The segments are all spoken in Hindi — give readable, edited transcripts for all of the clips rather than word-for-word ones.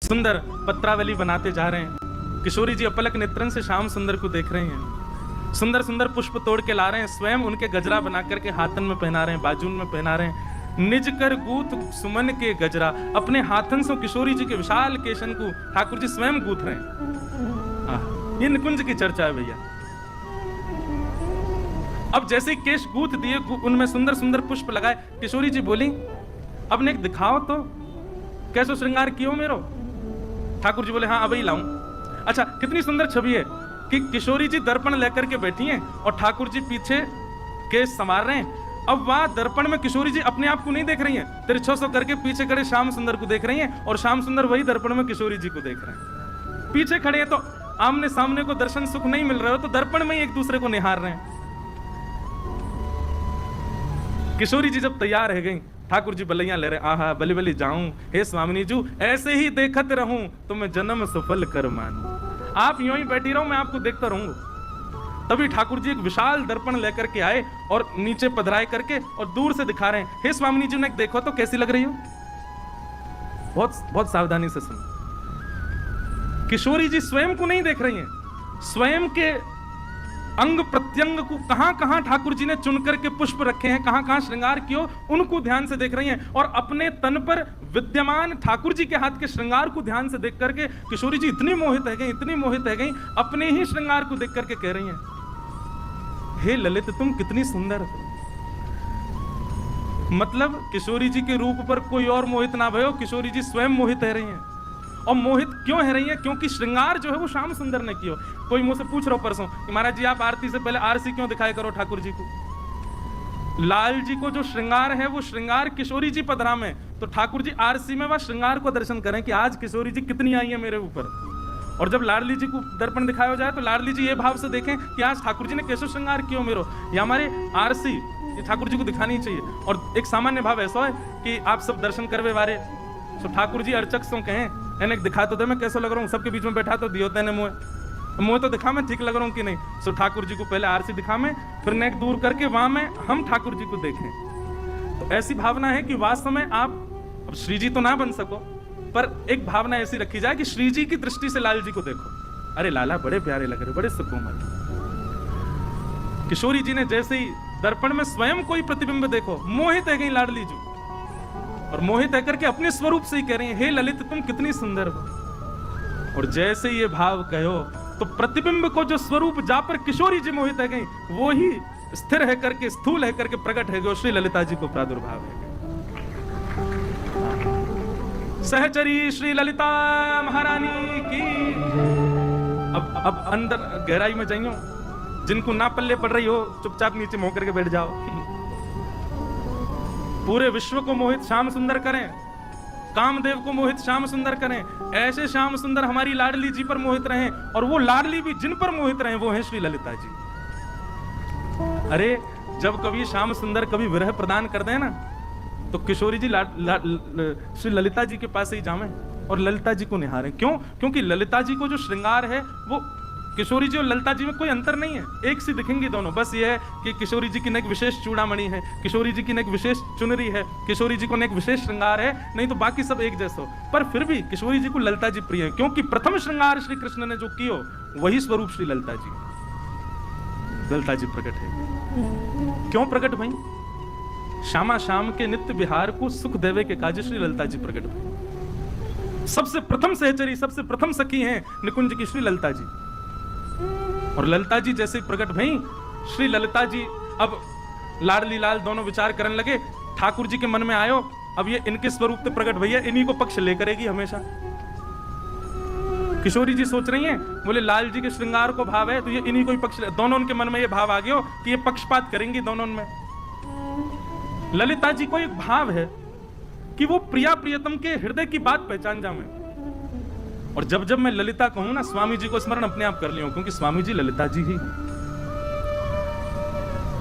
सुंदर पत्रावली बनाते जा रहे हैं। किशोरी जी अपलक नेत्रन से श्याम सुंदर को देख रहे हैं। सुंदर सुंदर पुष्प तोड़ के ला रहे हैं, स्वयं उनके गजरा बना करके हाथन में पहना रहे हैं, बाजून में पहना रहे हैं। निज कर गूथ सुमन के गजरा, अपने हाथन से किशोरी जी के विशाल केशन को ठाकुर जी स्वयं गूथ रहे हैं। ये निकुंज की चर्चा है भैया। अब जैसे केश गूथ दिए, उनमें सुंदर सुंदर पुष्प लगाए, किशोरी जी बोली अब ने दिखाओ तो कैसो श्रृंगार कियो मेरो। ठाकुर जी बोले हाँ अब ही लाऊं। अच्छा, कितनी सुंदर छवि है कि किशोरी जी दर्पण लेकर के बैठी हैं और ठाकुर जी पीछे केश संवार रहे हैं। अब वहां दर्पण में किशोरी जी अपने आप को नहीं देख रही हैं, तिरछो सो करके पीछे खड़े श्याम सुंदर को देख रही हैं और श्याम सुंदर वही दर्पण में किशोरी जी को देख रहे हैं। पीछे खड़े हैं तो आमने सामने को दर्शन सुख नहीं मिल रहा हो, तो दर्पण में ही एक दूसरे को निहार रहे हैं। किशोरी जी जब तैयार है गई, ठाकुर जी बलैया ले रहे, आहा बलि बलि जाऊं हे स्वामिनी जू, ऐसे ही देखत रहूं तो मैं जन्म सफल कर मानूं। आप यूं ही बैठी रहो, मैं आपको देखता रहूंगा। तभी ठाकुर जी एक विशाल दर्पण लेकर के आए और नीचे पधराए करके और दूर से दिखा रहे हैं, हे स्वामिनी जी ने देखो तो कैसी लग रही हो। बहुत बहुत सावधानी से सुनो। किशोरी जी स्वयं को नहीं देख रही हैं, स्वयं के अंग प्रत्यंग को कहां कहां ठाकुर जी ने चुन करके पुष्प रखे हैं, कहां कहां श्रृंगार किया, उनको ध्यान से देख रही हैं। और अपने तन पर विद्यमान ठाकुर जी के हाथ के श्रृंगार को ध्यान से देख करके किशोरी जी इतनी मोहित है गई, इतनी मोहित है गई, अपने ही श्रृंगार को देख करके कह रही हैं, हे ललित तुम कितनी सुंदर हो। मतलब किशोरी जी के रूप पर कोई और मोहित ना भयो, किशोरी जी स्वयं मोहित रह रही हैं। और मोहित क्यों है रही है? क्योंकि श्रृंगार जो है वो श्याम सुंदर ने किया। कोई मुझसे पूछ रहा परसों कि महाराज जी आप आरती से पहले आरसी क्यों दिखाया करो ठाकुर जी को। लाल जी को जो श्रृंगार है वो श्रृंगार किशोरी जी पधरा में, तो ठाकुर जी आरसी में वह श्रृंगार को दर्शन करें कि आज किशोरी जी कितनी आई है मेरे ऊपर। और जब लाडली जी को दर्पण दिखाया जाए तो लाडली जी ये भाव से देखें कि आज ठाकुर जी ने कैसे श्रृंगार किया मेरो। या हमारे आरसी ये ठाकुर जी को दिखानी चाहिए। और एक सामान्य भाव ऐसा है कि आप सब दर्शन करवे वारे तो ठाकुर जी अर्चक सो कहें एने दिखा तो दे मैं कैसा लग रहा हूँ, सबके बीच में बैठा तो दियो तेने मुँह तो दिखा मैं ठीक लग रहा हूँ कि नहीं। सो ठाकुर जी को पहले आरसी दिखा में, फिर नेक दूर करके वहां में हम ठाकुर जी को देखें। तो ऐसी भावना है कि वास्तव में आप अब श्री जी तो ना बन सको, पर एक भावना ऐसी रखी जाए कि श्री जी की दृष्टि से लाल जी को देखो, अरे लाला बड़े प्यारे लग रहे, बड़े सुकोमल। किशोरी जी ने जैसे ही दर्पण में स्वयं कोई प्रतिबिंब देखो, मोहित है गई लाडली जी, और मोहित है करके अपने स्वरूप से ही कह रही है, हे ललित तुम कितनी सुंदर हो। और जैसे ये भाव कहो तो प्रतिबिंब को जो स्वरूप जा पर किशोरी जी मोहित है गई, वो ही स्थिर है करके स्थूल है करके प्रकट है, जो श्री ललिता जी को प्रादुर्भाव है। सहचरी श्री ललिता महारानी की। अब अंदर गहराई में जाइयो, जिनको ना पल्ले पड़ रही हो चुपचाप नीचे मुंह करके बैठ जाओ। पूरे विश्व को मोहित श्याम सुंदर करें, कामदेव को मोहित श्याम सुंदर करें, ऐसे श्याम सुंदर हमारी लाडली जी पर मोहित रहें, और वो लाडली भी जिन पर मोहित रहें वो हैं श्री ललिता जी। अरे जब कभी श्याम सुंदर कभी विरह प्रदान कर दें ना, तो किशोरी जी श्री ललिता जी के पास ही जावें और ललिता जी को निहारें। क्यों? क्योंकि ललिता जी को जो श्रृंगार है वो किशोरी जी और ललिता जी में कोई अंतर नहीं है, एक सी दिखेंगी दोनों। बस ये है कि किशोरी जी की नेक विशेष चूड़ामणि है, किशोरी जी की नेक विशेष चुनरी है, किशोरी जी को नेक विशेष श्रृंगार है, नहीं तो बाकी सब एक जैसे हो। पर फिर भी किशोरी जी को ललिता जी प्रिय है, क्योंकि प्रथम श्रृंगार श्री कृष्ण ने जो कियो वही स्वरूप श्री ललिता जी। ललिता जी प्रकट है। क्यों प्रकट भाई? श्यामा श्याम के नित्य विहार को सुख देवे के काज श्री ललिता जी प्रकट भाई। सबसे प्रथम सहचरी, सबसे प्रथम सखी हैं निकुंज की श्री ललिता जी। और ललिता जी जैसे प्रकट भई, श्री ललिता जी अब लाडली लाल दोनों विचार करने लगे। ठाकुर जी के मन में आयो अब ये इनके स्वरूप से प्रकट भैया, इन्हीं को पक्ष ले करेगी हमेशा। किशोरी जी सोच रही हैं, बोले लाल जी के श्रृंगार को भाव है तो ये इन्हीं को ही पक्ष, दोनों उनके मन में ये भाव आ गया कि ये पक्षपात करेंगी दोनों में। ललिता जी को एक भाव है कि वो प्रिया प्रियतम के हृदय की बात पहचान जाए। और जब जब मैं ललिता कहूं ना, स्वामी जी को स्मरण अपने आप कर लियो, क्योंकि स्वामी जी ललिता जी ही।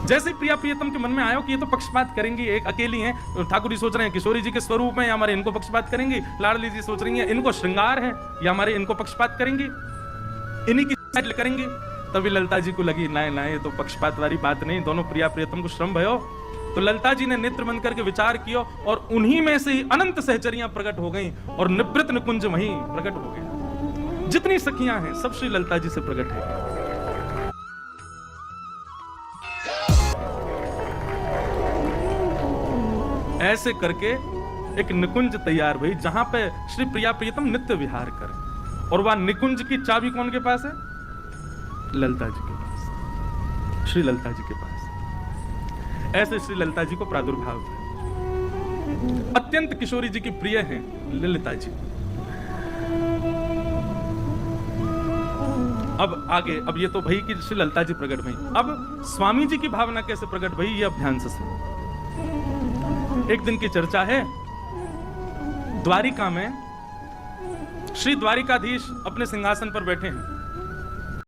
जैसे प्रिया प्रियतम के मन में आयो कि ये तो पक्षपात करेंगी, एक अकेली हैं, तो ठाकुर जी सोच रहे हैं किशोरी जी के स्वरूप में या हमारे इनको पक्षपात करेंगी। लाडली जी सोच रही हैं इनको श्रृंगार है या हमारे इनको पक्षपात करेंगी, इन्हीं की साइड करेंगी। तभी ललिता जी को लगी नहीं नहीं, ये तो पक्षपात वाली बात नहीं, दोनों प्रिया प्रियतम को श्रम भयो, तो ललिता जी ने नेत्र बंद करके विचार किया और उन्हीं में से ही अनंत सहचरियां प्रकट हो गईं और निवृत्त निकुंज वहीं प्रकट हो गया। जितनी सखियां हैं सब श्री ललिता जी से प्रकट है। ऐसे करके एक निकुंज तैयार हुई जहां पे श्री प्रिया प्रियतम नित्य विहार करें। और वह निकुंज की चाबी कौन के पास है? ललिता जी के पास, श्री ललिता जी के पास। ऐसे श्री ललिता जी को प्रादुर्भाव है। अत्यंत किशोरी जी की प्रिय हैं ललिता जी। अब आगे, अब ये तो भई कि श्री ललिता जी प्रकट भई। अब स्वामी जी की भावना कैसे प्रकट भई, ये अब ध्यान से सुनो। एक दिन की चर्चा है, द्वारिका में श्री द्वारिकाधीश अपने सिंहासन पर बैठे हैं